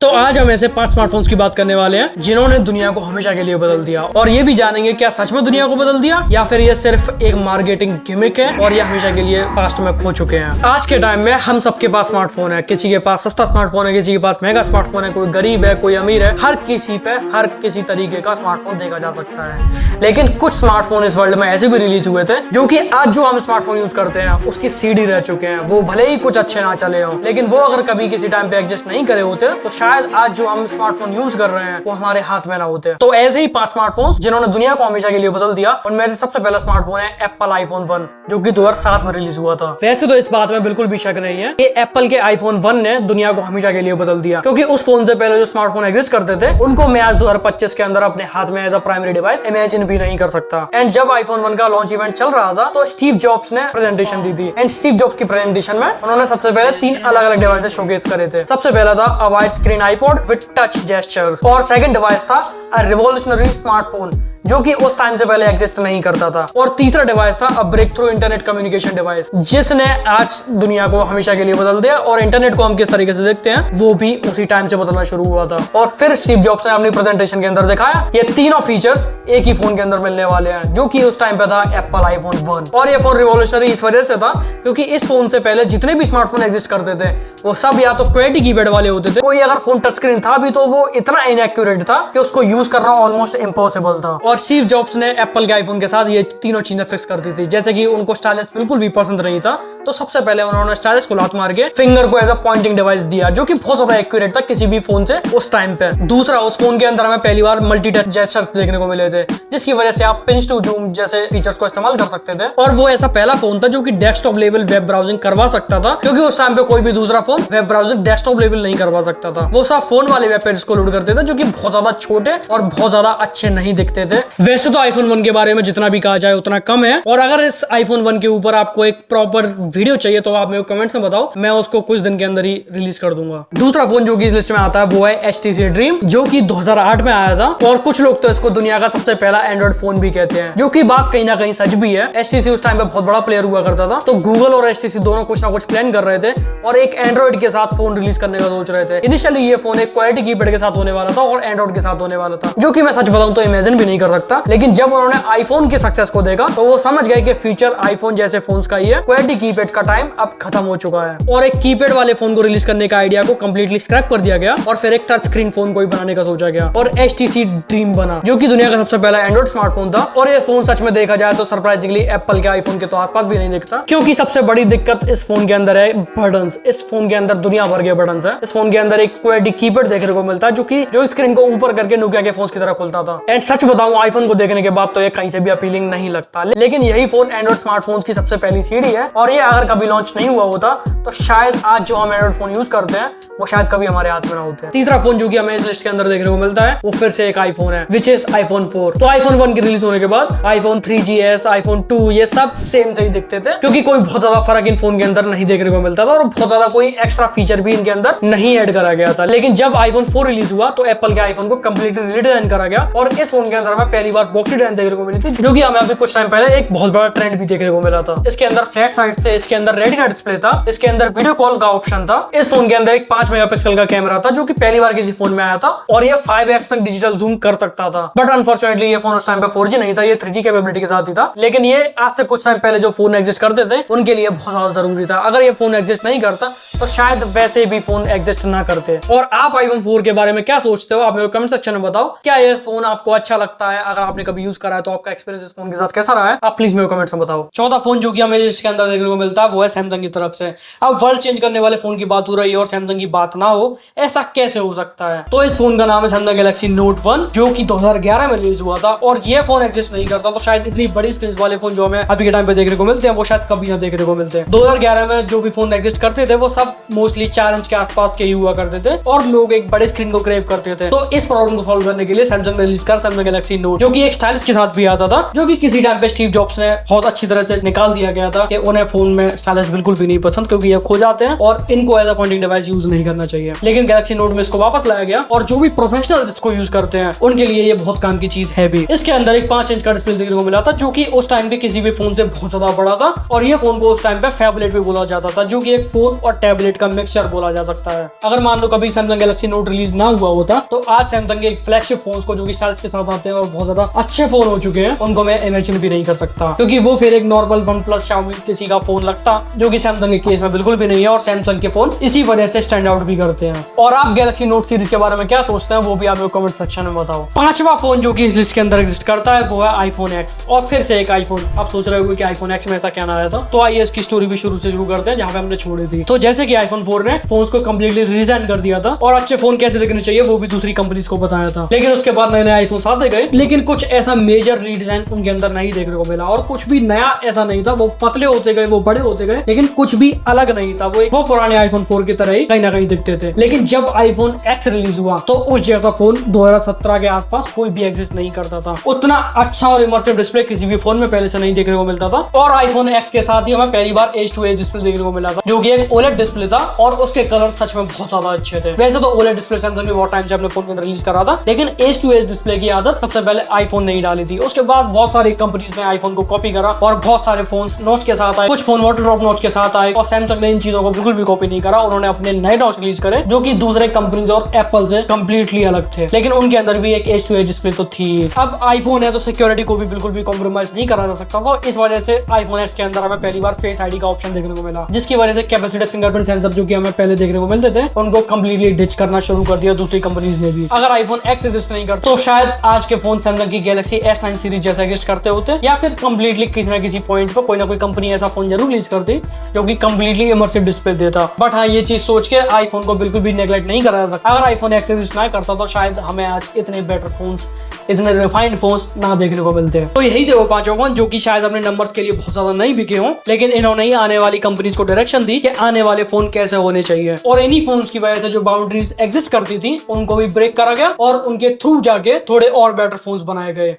तो आज हम ऐसे 5 स्मार्टफोन्स की बात करने वाले हैं जिन्होंने दुनिया को हमेशा के लिए बदल दिया, और ये भी जानेंगे क्या सच में दुनिया को बदल दिया या फिर ये सिर्फ एक मार्केटिंग गिमिक है और ये हमेशा के लिए पास्ट में खो चुके हैं। आज के टाइम में हम सबके पास स्मार्टफोन है, किसी के पास सस्ता स्मार्टफोन है, किसी के पास महंगा स्मार्टफोन है, कोई गरीब है, कोई अमीर है, हर किसी पे हर किसी तरीके का स्मार्टफोन देखा जा सकता है। लेकिन कुछ स्मार्टफोन इस वर्ल्ड में ऐसे भी रिलीज हुए थे जो कि आज जो हम स्मार्टफोन यूज करते हैं उसकी सीडी रह चुके हैं। वो भले ही कुछ अच्छे ना चले हो, लेकिन वो अगर कभी किसी टाइम पे एग्जिस्ट नहीं करे होते तो शायद आज जो हम स्मार्टफोन यूज कर रहे हैं वो हमारे हाथ में ना होते। तो ऐसे ही 5 स्मार्टफोन्स जिन्होंने दुनिया को हमेशा के लिए बदल दिया, उनमें से सबसे पहला स्मार्टफोन है एप्पल आईफोन 1 जो कि 2007 में रिलीज हुआ था। वैसे तो इस बात में बिल्कुल भी शक नहीं है कि एप्पल के आईफोन 1 ने दुनिया को हमेशा के लिए बदल दिया, क्योंकि उस फोन से पहले जो स्मार्टफोन एग्जिस्ट करते थे उनको मैं आज 2025 के अंदर अपने हाथ में as a primary device imagine भी नहीं कर सकता। एंड जब आईफोन 1 का लॉन्च इवेंट चल रहा था तो स्टीव जॉब्स ने प्रेजेंटेशन दी थी, एंड स्टीव जॉब्स की प्रेजेंटेशन में उन्होंने सबसे पहले 3 अलग अलग डिवाइसेस शोकेस करे थे। सबसे पहला था a wide screen iPod with touch gestures, और सेकंड डिवाइस था अ रिवॉल्यूशनरी स्मार्टफोन जो कि उस टाइम से पहले एग्जिस्ट नहीं करता था, और तीसरा डिवाइस था a breakthrough internet communication device जिसने आज दुनिया को हमेशा के लिए बदल दिया। और इंटरनेट को हम किस तरीके से देखते हैं वो भी उसी टाइम से बदलना शुरू हुआ था। और फिर स्टीव जॉब्स ने अपनी प्रेजेंटेशन के अंदर दिखाया ये तीनों फीचर्स एक ही फोन के अंदर मिलने वाले हैं, जो कि उस टाइम पे था एप्पल आईफोन 1। और ये फोन रिवॉल्यूशनरी इस वजह से था क्योंकि इस फोन से पहले जितने भी स्मार्टफोन एग्जिस्ट करते थे वो सब या तो क्वालिटी कीपैड वाले होते थे, कोई अगर फोन टच स्क्रीन था भी तो वो इतना इनएक्यूरेट था कि उसको यूज करना ऑलमोस्ट इम्पॉसिबल था। और स्टीव जॉब्स ने एप्पल के आईफोन के साथ ये तीनों चीजें फिक्स कर दी थी। जैसे कि उनको स्टाइलिश बिल्कुल भी पसंद नहीं था, तो सबसे पहले उन्होंने स्टाइलिश को लात मार के फिंगर को एज अ पॉइंटिंग डिवाइस दिया, जो कि बहुत ज्यादा एक्यूरेट था किसी भी फोन से उस टाइम पे। दूसरा, उस फोन के अंदर हमें पहली बार मल्टी टच जेस्चर्स देखने को मिले थे, जिसकी वजह से आप पिंच टू जूम जैसे फीचर्स को इस्तेमाल कर सकते थे। और वो ऐसा पहला फोन था जो कि डेस्कटॉप लेवल वेब ब्राउजिंग करवा सकता था, क्योंकि उस टाइम पे कोई भी दूसरा phone web browsing desktop level नहीं करवा सकता था। वो सब फोन वाले वेब पेजेस को लोड करते थे जो कि बहुत ज्यादा छोटे और बहुत ज्यादा अच्छे नहीं दिखते थे। वैसे तो आईफोन 1 के बारे में जितना भी कहा जाए उतना कम है, और अगर इस आईफोन 1 के ऊपर आपको एक प्रॉपर वीडियो चाहिए तो आप मेरे को कमेंट्स में बताओ, मैं उसको कुछ दिन के अंदर ही रिलीज कर दूंगा। दूसरा फोन जो कि इस लिस्ट में आता है वो है HTC ड्रीम, जो कि 2008 में आया था, और कुछ लोग तो इसको दुनिया का सबसे पहला एंड्रॉइड फोन भी कहते हैं, जो कि बात कहीं ना कहीं सच भी है। HTC उस टाइम पे बहुत बड़ा प्लेयर हुआ करता था, तो गूगल और HTC दोनों कुछ ना कुछ प्लान कर रहे थे और एक एंड्रॉइड के साथ फोन रिलीज करने का सोच रहे थे। इनिशियली ये फोन एक क्वालिटी कीपैड के साथ होने वाला था और एंड्रॉइड के साथ होने वाला था, जो कि मैं सच बताऊं तो इमेजिन भी नहीं कर सकता। लेकिन जब उन्होंने आईफोन के सक्सेस को देखा तो वो समझ गए कि फ्यूचर आईफोन जैसे फोन्स का ही है, क्वालिटी कीपैड का टाइम अब खत्म हो चुका है, और एक कीपैड वाले फोन को रिलीज करने का आइडिया को कंप्लीटली स्क्रैप कर दिया गया और फिर एक टच स्क्रीन फोन को ही बनाने का सोचा गया, और HTC ड्रीम बना, जो कि दुनिया का सबसे पहला एंड्रॉइड स्मार्टफोन था। और ये फोन सच में देखा जाए तो सरप्राइजिंगली एप्पल के आईफोन के तो आसपास भी नहीं दिखता, क्योंकि सबसे बड़ी दिक्कत इस फोन के अंदर है बटन्स। इस फोन के अंदर दुनिया भर के बटन्स है। इस फोन के अंदर एक क्वालिटी कीपैड देखने को मिलता है जो स्क्रीन को ऊपर करके नोकिया के फोन की तरह खुलता था। एंड सच बताऊं आईफोन को देखने के बाद तो ये कहीं से भी अपीलिंग नहीं लगता, लेकिन यही फोन एंड्रॉइड स्मार्टफोन्स की सबसे पहली सीढ़ी है, और ये अगर कभी लॉन्च नहीं हुआ होता तो शायद आज जो हम एंड्रॉइड फोन यूज करते हैं वो शायद कभी हमारे हाथ में ना होते। तीसरा फोन जो कि हमें इस लिस्ट के अंदर देखने को मिलता है वो फिर से एक आईफोन है, विच इज आईफोन 4। तो आईफोन 1 की रिलीज होने के बाद आईफोन 3GS, आईफोन 2 ये सब सेम से ही दिखते थे, क्योंकि कोई बहुत ज्यादा फर्क इन फोन के अंदर नहीं देखने को मिलता था और बहुत ज्यादा कोई एक्स्ट्रा फीचर भी इनके अंदर नहीं ऐड करा गया था। लेकिन जब आईफोन 4 रिलीज हुआ तो एप्पल के आईफोन को कंप्लीटली रिडिजाइन करा गया, और इस फोन के अंदर हमें पहली बार बॉक्सी डिजाइन देखने को मिली थी, जो कि हमें अभी कुछ टाइम पहले एक बहुत बड़ा ट्रेंड भी देखने को मिला था। इसके अंदर फ्लैट साइड से, इसके अंदर रेटिना डिस्प्ले था, इसके अंदर वीडियो कॉल का ऑप्शन था, इस फोन के अंदर एक 5 मेगापिक्सल का कैमरा था जो कि पहली बार किसी फोन में आया था, और ये 5x तक डिजिटल जूम कर सकता था। बट अनफॉर्चुनेटली ये फोन उस टाइम पे 4G नहीं था, ये 3G कैपेबिलिटी के साथ ही था। लेकिन ये आज से कुछ टाइम पहले जो फोन एग्जिस्ट करते थे उनके लिए बहुत ज्यादा जरूरी था। अगर ये फोन एग्जिस्ट नहीं करता तो शायद वैसे भी फोन एग्जिस्ट ना करते। और आप आईफोन 4 के बारे में क्या सोचते हो, आप मेरे कमेंट सेक्शन में बताओ। क्या ये फोन आपको अच्छा लगता है? अगर आपने कभी यूज करा है तो आपका एक्सपीरियंस इस फोन के साथ कैसा रहा है, आप प्लीज मेरे कमेंट्स में बताओ। चौथा फोन जो कि हमें इसके अंदर देखने को मिलता है वो है सैमसंग की तरफ से। अब वर्ल्ड चेंज करने वाले फोन की बात हो रही है और सैमसंग की बात ना हो, ऐसा कैसे हो सकता है? तो इस फोन का नाम है सैमसंग गैलेक्सी नोट 1, जो कि 2011 में रिलीज हुआ था, और ये फोन एग्जिस्ट नहीं करता तो शायद इतनी बड़ी स्क्रीन वाले फोन जो हमें अभी के टाइम पे देखने को मिलते हैं वो शायद कभी ना देखने को मिलते हैं। 2011 में जो भी फोन एग्जिस्ट करते थे वो सब मोस्टली 4 इंच के आसपास के ही हुआ करते थे, और लोग एक बड़े स्क्रीन को क्रेव करते थे। तो इस प्रॉब्लम को सॉल्व करने के लिए सैमसंग ने रिलीज कर सैमसंग गैलेक्सी नोट, जो कि एक स्टाइलिश के साथ भी आता था, जो कि किसी टाइम पे स्टीव जॉब्स ने बहुत अच्छी तरह से निकाल दिया गया था कि उन्हें फोन में स्टाइलिश बिल्कुल भी नहीं पसंद, क्योंकि ये खो जाते हैं और इनको as a pointing device use नहीं करना चाहिए। लेकिन गैलेक्सी नोट में इसको वापस लाया गया, और जो भी प्रोफेशनल इसको यूज करते हैं उनके लिए ये बहुत काम की चीज है भी। इसके अंदर एक 5 इंच का डिस्प्ले देखने को मिला था, जो कि उस टाइम पे किसी भी फोन से बहुत ज्यादा बड़ा था, और ये फोन को उस टाइम पे फैबलेट भी बोला जाता था, जो कि एक फोन और टैबलेट का मिक्सचर बोला जा सकता है। अगर मान लो कभी कभी सैमसंग गैलेक्सी नोट रिलीज ना हुआ होता तो आज सैमसंग के फ्लैगशिप फोन्स को जो कि स्टाइल्स के साथ आते हैं और बहुत ज्यादा अच्छे फोन हो चुके हैं, उनको मैं इमेजिन भी नहीं कर सकता, क्योंकि वो फिर एक नॉर्मल वन प्लस शाओमी किसी का फोन लगता, जो कि सैमसंग के केस में बिल्कुल भी नहीं है। और सैमसंग के फोन इसी वजह से स्टैंड आउट भी करते हैं। और आप गैलेक्सी नोट सीरीज के बारे में क्या सोचते हैं वो भी आप कमेंट सेक्शन में बताओ। पांचवा फोन जो कि इस लिस्ट के अंदर एग्जिस्ट करता है वो है आईफोन एक्स। और फिर से एक आईफोन। आप सोच रहे हो कि आईफोन एक्स में ऐसा क्या ना आया था, तो आइए इसकी स्टोरी भी शुरू से शुरू करते हैं जहां पे हमने छोड़ी थी। तो जैसे कि आईफोन 4 ने फोन्स को कंप्लीटली रीडिजाइन कर दिया था और अच्छे फोन कैसे दिखने चाहिए वो भी दूसरी कंपनीज को बताया था, लेकिन उसके बाद नए नए आईफोन आते गए, लेकिन कुछ ऐसा मेजर रीडिजाइन उनके अंदर नहीं देखने को मिला। और कुछ भी नया ऐसा नहीं था, वो पतले होते गए, वो बड़े होते गए, लेकिन कुछ भी अलग नहीं था। वो पुराने आईफोन 4 की तरह ही कहीं ना कहीं दिखते थे। लेकिन जब आईफोन एक्स रिलीज हुआ तो उस जैसा फोन 2017 के आसपास कोई भी एग्जिस्ट नहीं करता था। उतना अच्छा और इमर्सिव डिस्प्ले किसी भी फोन में पहले से नहीं देखने को मिलता था। और आईफोन एक्स के साथ ही हमें पहली बार एज टू एज डिस्प्ले देखने को मिला था, जो कि एक ओलेड डिस्प्ले था और उसके कलर सच में बहुत ज्यादा अच्छे थे। वैसे तो ओलेड डिस्प्ले सैमसंग ने बहुत टाइम से अपने फोन के अंदर रिलीज करा था, लेकिन एज टू एज डिस्प्ले की आदत सबसे पहले आईफोन ने ही डाली थी। उसके बाद बहुत सारी कंपनीज ने आईफोन को कॉपी करा और बहुत सारे फोन नॉच के साथ आए, कुछ फोन वाटर ड्रॉप नॉच के साथ आए, और सैमसंग ने इन चीजों को बिल्कुल भी कॉपी नहीं करा। उन्होंने अपने नए नॉच रिलीज करे जो कि दूसरे कंपनीज और एप्पल से कंप्लीटली अलग थे, लेकिन उनके अंदर भी एक एज टू एज डिस्प्ले तो थी। अब आईफोन है तो सिक्योरिटी को भी बिल्कुल भी कॉम्प्रोमाइज नहीं करा जा सकता था। इस वजह से आईफोन एक्स के अंदर हमें पहली बार फेस आईडी का ऑप्शन देखने को मिला, जिसकी वजह से कैपेसिटिव फिंगरप्रिंट सेंसर जो कि हमें पहले देखने को मिलते थे उनको कंप्लीटली डिच करना शुरू कर दिया दूसरी कंपनीज ने भी। अगर आईफोन एक्स एग्जिस्ट नहीं करता तो शायद आज के फोन सैमसंग की गैलेक्सी S9 सीरीज जैसा एग्जिस्ट करते होते, या फिर कंप्लीटली किसी ना किसी पॉइंट पर कोई ना कोई कंपनी ऐसा फोन जरूर रिलीज करती जो कि कंप्लीटली इमर्सिव डिस्प्ले देता। बट हाँ, ये चीज सोच के आईफोन को बिल्कुल भी नेग्लेक्ट नहीं करा जा सकता। अगर आईफोन एक्स एग्जिस्ट ना करता तो शायद हमें आज इतने बेटर फोन्स, इतने रिफाइंड फोन्स ना देखने को मिलते हैं। तो यही थे वो पांचों फोन जो कि शायद अपने नंबर्स के लिए बहुत ज्यादा नहीं बिके हों, लेकिन इन्होंने ही आने वाली कंपनीज को डायरेक्शन दी कि आने वाले फोन कैसे होने चाहिए। और इन्हीं फोन्स की वजह से जो बाउंड्रीज एग्जिस्ट करती थी उनको भी ब्रेक करा गया और उनके थ्रू जाके थोड़े और बेटर फोन्स बनाए गए।